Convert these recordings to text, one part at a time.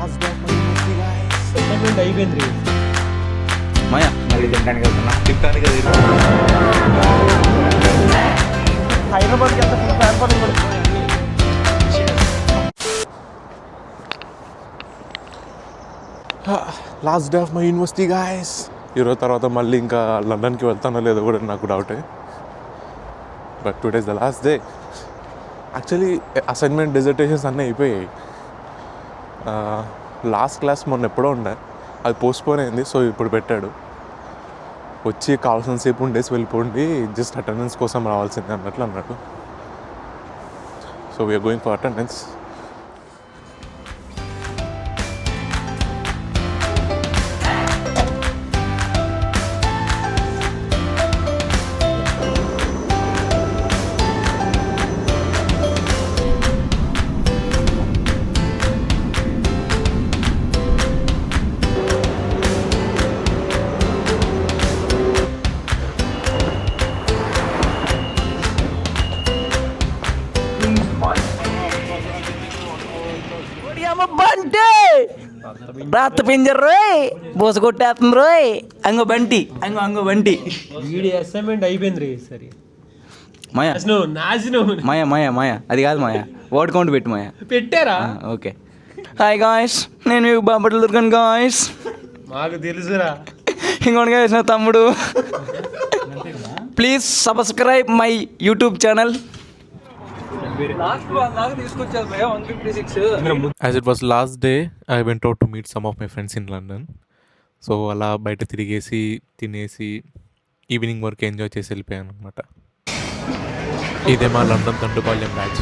Last day of my university guys. Assignment అయిపోయింది. మాయా మళ్ళీ తినడానికి వెళ్తున్నా. తింటానికి అది హైదరాబాద్కి వెళ్తే ఫుల్ ఫ్యాన్ ఫాలోయింగ్ పడుతుంది. Last day of my university guys. ఈరోజు తర్వాత మళ్ళీ ఇంకా లండన్కి వెళ్తానో లేదో కూడా నాకు డౌటే. But today is the last day. Actually assignment dissertations అన్నీ అయిపోయాయి. లాస్ట్ క్లాస్ మొన్న ఎప్పుడో ఉండే, అది పోస్ట్పోన్ అయింది. సో ఇప్పుడు పెట్టాడు. వచ్చి కావాల్సిన సేపు ఉండేసి వెళ్ళిపోండి, జస్ట్ అటెండెన్స్ కోసం రావాల్సిందే అన్నట్లు అన్నాడు. So we're going for attendance. రాత్త పింజర్ రోయ్, బోస కొట్టేస్తుంది రోయ్. అంగో బంటి, అంగో బంటి. వీడి అసైన్మెంట్ అయిపోయింది. సరే మాయా నాశను. మాయా మాయా మాయా అది కాదు మాయా, వర్డ్ కౌంట్ పెట్టు మాయా. పెట్టారా? ఓకే. హాయ్ గాయ్స్, నేను మీకు బాపట్ల దొరికాను గాయ్స్. మాకు తెలుసురా. ఇంకోటి గాయ్స్, నా తమ్ముడు. Please subscribe my YouTube channel. As it was last day, I went out to meet some of my friends in London. So అలా బయట తిరిగేసి తినేసి ఈవినింగ్ వరకు ఎంజాయ్ చేసి వెళ్ళిపోయాను అనమాట. ఇదే మా లండన్ దండుపాలెం బ్యాచ్.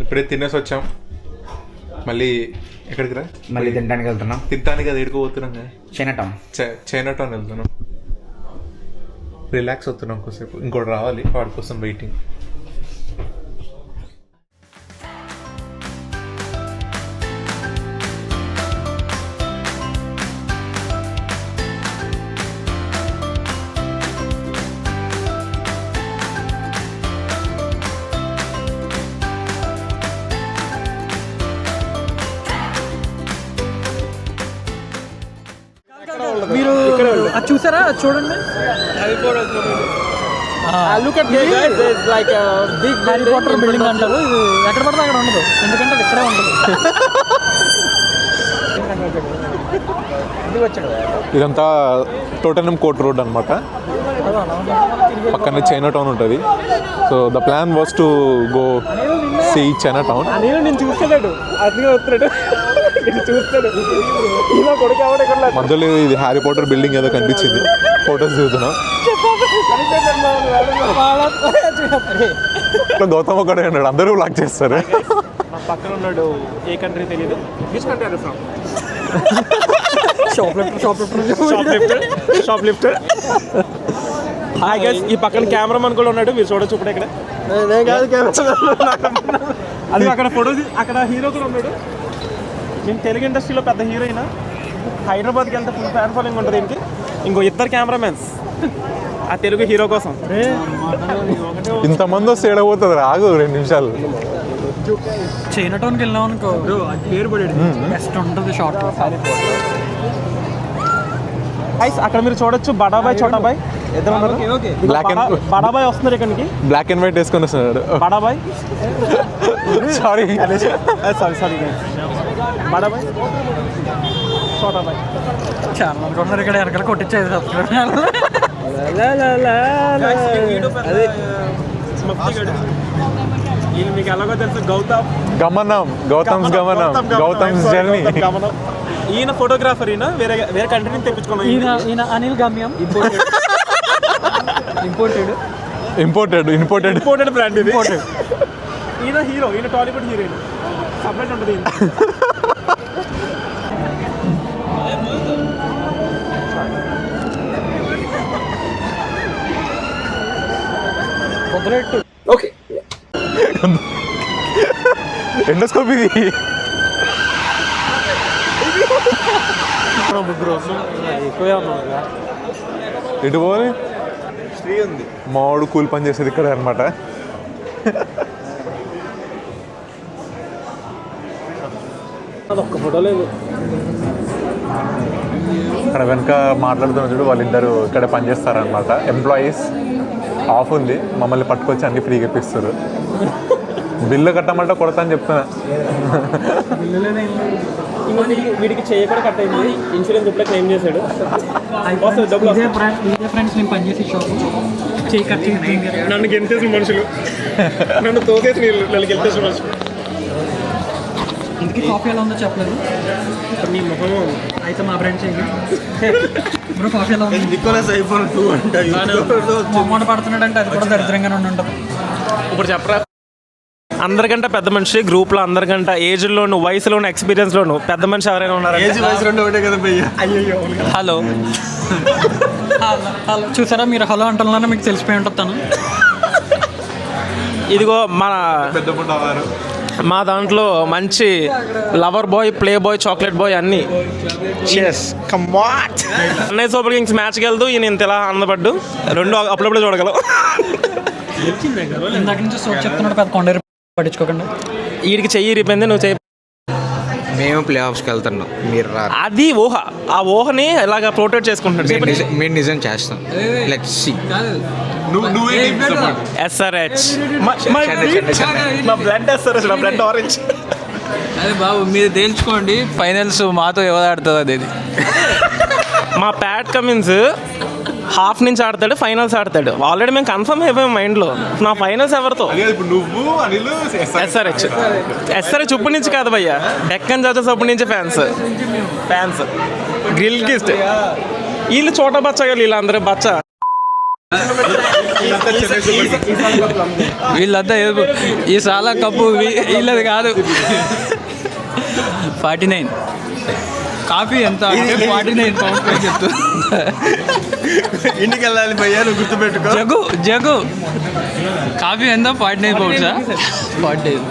ఇప్పుడే తినేసి వచ్చాం. మళ్ళీ ఎక్కడికి రా? మళ్ళీ తినడానికి వెళ్తున్నాం. తినడానికి అది ఎడుకోపోతున్నాం కదా, చైనా టౌన్ వెళ్తున్నాం. రిలాక్స్ అవుతున్నాం కొద్దిసేపు. ఇంకోటి రావాలి, వాడి కోసం వెయిటింగ్. మీరు అది చూసారా? చూడండి. Look at this is like big Harry Potter building అంటారు. ఇది ఎక్కడ పడితే అక్కడ ఉండదు, ఎందుకంటే అది ఇక్కడే ఉంటుంది. ఇదంతా టోటెనమ్ కోర్ట్ రోడ్ అనమాట. పక్కనే చైనా టౌన్ ఉంటుంది. So the plan was to go see Chinatown. నేను చూస్తాడు, అందుకే వస్తున్నాడు. చూస్తాడు ఇలా కొడుకు ఎవడ మధ్యలో ఇది హ్యారీ పాటర్ బిల్డింగ్ ఏదో కనిపించింది. ఫొటోస్ దిగుతున్నాం. గౌతమ్ ఒక్కడే ఉన్నాడు, అందరూ బ్లాక్ చేస్తారు. పక్కన ఉన్నాడు, ఏ కంట్రీ తెలియదు. Shop lifter. హాయ్ గైస్, ఈ పక్కన కెమెరామన్ కూడా ఉన్నాడు, మీరు చూడొచ్చు. ఇప్పుడు ఇక్కడ అది అక్కడ ఫోటో, అక్కడ హీరో కూడా ఉన్నాడు. నేను తెలుగు ఇండస్ట్రీలో పెద్ద హీరోయిన్. హైదరాబాద్కి వెళ్తే ఫుల్ ఫ్యాన్ ఫాలోయింగ్ ఉంటుంది దీనికి. ఇంకో ఇద్దరు కెమెరామెన్స్ ఆ తెలుగు హీరో కోసం. ఇంతమంది వస్తే ఏడబోతుంది, రాగు 2 నిమిషాలు. చైనా టౌన్కి వెళ్ళాం అనుకో, పేరు పడేది బెస్ట్ ఉంటుంది షార్ట్. అక్కడ మీరు చూడొచ్చు బడాబాయ్ చోటాబాయ్ ఇద్దరు ఉన్నారు. బడాబాయ్ వస్తున్నారు ఇక్కడికి, బ్లాక్ అండ్ వైట్ వేసుకొని వస్తున్నాడు బడాబాయ్. సారీ బడాబాయ్ చోటాబాయ్. చాలా అనుకుంటున్నారు ఇక్కడ వెనకాల కొట్టించేది. మీకు ఎలాగో తెలుసు, గౌతమ్స్ జర్నీ. ఈయన ఫోటోగ్రాఫర్. ఈయన వేరే కంట్రీ నుంచి తెప్పించుకున్నాం. ఈయన అనిల్ గమ్యం, ఇంపోర్టెడ్ బ్రాండ్ ఇది. ఈయన హీరో, ఈయన టాలీవుడ్ హీరోయిన్. సపరేట్ ఉంటుంది. ఓకే, ఎండోస్కోప్ ఇది. ముగ్గురు ఎక్కువే ఉన్నాం కదా. ఇటు పోని శ్రీ ఉంది. మావాడు కూలి పని చేసేది ఇక్కడ అనమాట. ఒక్క ఫోటో లేదు. అక్కడ వెనక మాట్లాడుతున్న చూడు వాళ్ళిద్దరు ఇక్కడ పనిచేస్తారనమాట. ఎంప్లాయీస్ ఆఫ్ ఉంది, మమ్మల్ని పట్టుకొచ్చి అన్ని ఫ్రీగా ఇప్పిస్తారు. బిల్లు కట్టమంటే కొడతా అని చెప్తున్నా. ఇంకో వీడికి చేయ కూడా కట్ అయింది. ఇన్సూరెన్స్ ఇప్పుడే క్లెయిమ్ చేశాడు. డబ్బులు ఫ్రెండ్స్ నేను పనిచేసి షాప్ చేయి కట్ చేసి నన్ను గెలిచేసిన మనుషులు, నన్ను తోసేసిన నన్ను గెలిచేసిన మనుషులు. ఇంటికి కాఫీ ఎలా ఉందో చెప్పలేదు. నీ ముఖం అయితే మా ఫ్రెండ్ చేయండి బ్రో. కాఫీ ఎలా ఉంది? మొమ్మట పడుతున్నాడు అంటే అది కూడా దరిద్రంగానే ఉంటుంది. ఇప్పుడు చెప్పరా, అందరికంటే పెద్ద మనిషి గ్రూప్లో, అందరికంటే ఏజ్లోను, వయసులోను, ఎక్స్పీరియన్స్లోను పెద్ద మనిషి ఎవరైనా ఉన్నారు? ఏజ్ వయసు రెండు ఒకటే కదా భయ్య. అయ్యో హలో హలో చూసారా మీరు హలో అంటున్నారో మీకు తెలిసిపోయి ఉంటుంది. ఇదిగో మన మా దాంట్లో మంచి lover boy, play boy, chocolate boy అన్నీ. చెన్నై సూపర్ కింగ్స్ మ్యాచ్కి వెళ్తూ ఈయన ఇంత ఇలా ఆనందపడ్డు. రెండు అప్పుడప్పుడు చూడగలం. ఇందాక నుంచి సోప్ చెప్తున్నాడు, పెద్ద కొండ పట్టించుకోకండి. వీడికి చెయ్యి ఇరిపోయింది, నువ్వు చెయ్యి. మేము ప్లే ఆఫ్స్కి వెళ్తున్నాం, మీరు రా. అది ఊహ. ఆ ఊహని ఇలాగ ప్రొటెక్ట్ చేసుకుంటున్నాడు. మీరు నిజం చేస్తాం. Let's see. ఎస్ఆర్హెచ్ మా బ్లడ్ ఎస్ఆర్హెచ్, నా బ్లడ్ ఆరెంజ్. అదే బాబు మీరు తేల్చుకోండి, ఫైనల్స్ మాతో ఎవరు ఆడుతుంది అది. మా ప్యాట్ కమిన్స్ హాఫ్ నుంచి ఆడతాడు, ఫైనల్స్ ఆడతాడు. ఆల్రెడీ మేము కన్ఫర్మ్ అయిపోయాం మైండ్లో. నా ఫైనల్స్ ఎవరితో? నువ్వు అనిల్ ఎస్ఆర్హెచ్. ఎస్ఆర్హెచ్ ఇప్పటి నుంచి కాదు భయ్య, డెక్కన్ జడ్జెస్ అప్పటి నుంచి ఫ్యాన్స్ గ్రిల్ కిస్ట్. వీళ్ళు చోట బచ్చగాలి, వీళ్ళందరూ బచ్చ. వీళ్ళంతా ఈ సాలా కప్పు వీళ్ళది కాదు. 49 కాఫీ ఎంత అంటే 49 పౌండ్ చెప్తూ. ఇంటికి వెళ్ళాలి భయ్యా, నువ్వు గుర్తుపెట్టుకో. జగు కాఫీ ఎంత 49 పౌండ్సా? 49.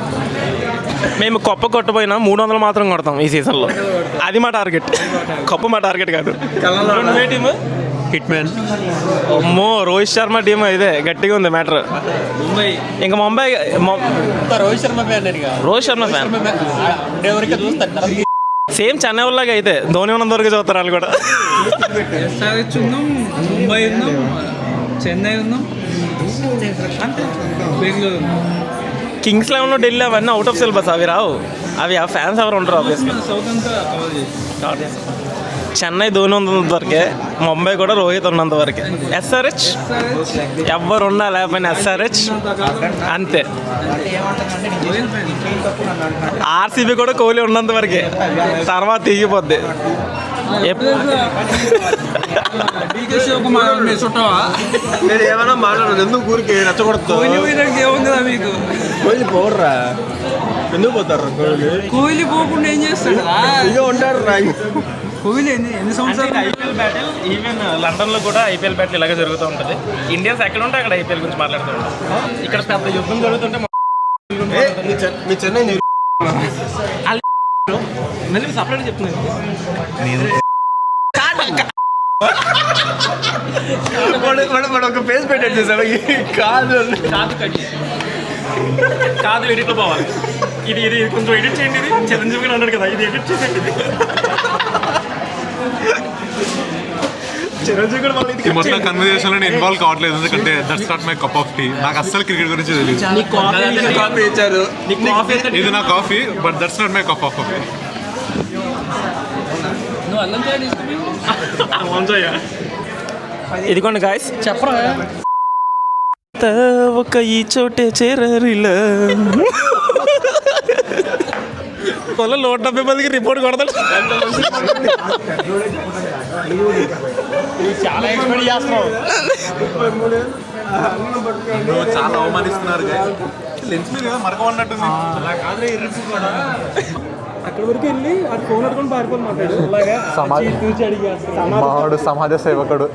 మేము కప్ప కొట్టపోయినా 300 మాత్రం కొడతాం ఈ సీజన్లో. అది మా టార్గెట్, కప్ప మా టార్గెట్ కాదు. Team hit man. అమ్మో, రోహిత్ శర్మ టీమ్ ఇదే గట్టిగా ఉంది మ్యాటర్. ఇంకా Mumbai Rohit Sharma fan. Rohit Sharma fan same Chennai వాళ్ళగా అయితే ధోని ఉన్నంత వరకు చూస్తారు వాళ్ళు కూడా. ఎస్ఆర్హెచ్ ఉన్నాం, ముంబై ఉన్నాం, చెన్నై ఉన్నాం, బెంగళూరు. కింగ్స్ లెవెన్, ఢిల్లీ అవన్నీ అవుట్ ఆఫ్ సిలబస్. అవి రావు, అవి ఆ ఫ్యాన్స్ ఎవరు ఉంటారు ఆబ్వియస్గా. సౌత్ అంతా కవర్ చేసి చెన్నై ధోని ఉన్నంత వరకే, ముంబై కూడా రోహిత్ ఉన్నంత వరకే. ఎస్ఆర్హెచ్ ఎవరున్నా లేకపోయినా ఎస్ఆర్హెచ్ అంతే. ఆర్సీబీ కూడా కోహ్లీ ఉన్నంత వరకే, తర్వాత తిరిగిపోద్ది. నేను ఏమైనా మాట్లాడదు, ఎందుకు ఊరికి రెచ్చగొడతావు? ఏముందా మీకు? కోహ్లీ పోర్రా, ఎందుకు పోతారు? కోహ్లీ పోకుండా ఏం చేస్తాడు? ఇక ఉంటాడు రా. కోహ్లీ ఎన్ని సంవత్సరాలు? ఐపీఎల్ బ్యాటిల్ ఈవెన్ లండన్లో కూడా ఐపీఎల్ బ్యాటిల్ ఇలాగే జరుగుతూ ఉంటుంది. ఇండియన్స్ ఎక్కడ ఉంటే అక్కడ ఐపీఎల్ గురించి మాట్లాడుతూ ఉంటాం. ఇక్కడ పెద్ద యుద్ధం జరుగుతుంటే మీ చెన్నై మళ్ళీ సపరేట్ చెప్తున్నాను. ఒక పేజ్ పెట్టాడు చూసావా? కాదు కాదు, ఎడిట్లో పోవాలి. ఇది ఇది కొంచెం ఎడిట్ చేయండి. ఇది చిరంజీవి అన్నాడు కదా, ఇది ఎడిట్ చేసేది. చిరంజీవి కూడా మళ్ళీ ఈ మొత్తం కన్వర్జేషన్ లో నేను ఇన్వాల్వ్ కావట్లేదు, ఎందుకంటే that's not my cup of tea. నాకు అస్సలు క్రికెట్ గురించి తెలియదు. కాఫీ ఇచ్చారు. ఇది నా coffee, but that's not my cup of coffee. నువ్వు అల్లం చాయ్ తీసుకుని ఇదిగోండి గాయస్, చెప్పరా ఒక ఈ చోటే చేరరిలా 170 మందికి రిపోర్ట్ కొడతాడు. చాలా ఎక్స్పెక్ట్ చేస్తున్నావు. చాలా అవమానిస్తున్నారు. లెన్స్ మీద మరక ఉన్నట్టుంది. అక్కడ వరకు వెళ్ళి అది ఫోన్ అడుగుని పారిపోయి మాట్లాడు. మావాడు సమాజ సేవకుడు.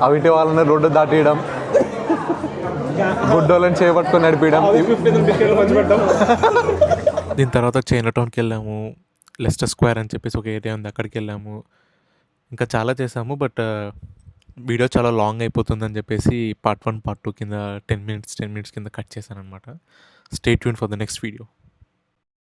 అవిటి వాళ్ళని రోడ్డు దాటియడం, గుడ్డోళ్ళని చేపట్టుకొని నడిపించడం. దీని తర్వాత చైనా టౌన్కి వెళ్ళాము. లెస్టర్ స్క్వేర్ అని చెప్పేసి ఒక ఏరియా ఉంది, అక్కడికి వెళ్ళాము. ఇంకా చాలా చేసాము. బట్ వీడియో చాలా లాంగ్ అయిపోతుందని చెప్పేసి పార్ట్ 1, పార్ట్ 2 కింద 10 మినిట్స్ కింద కట్ చేశాననమాట. Stay tune for the next video.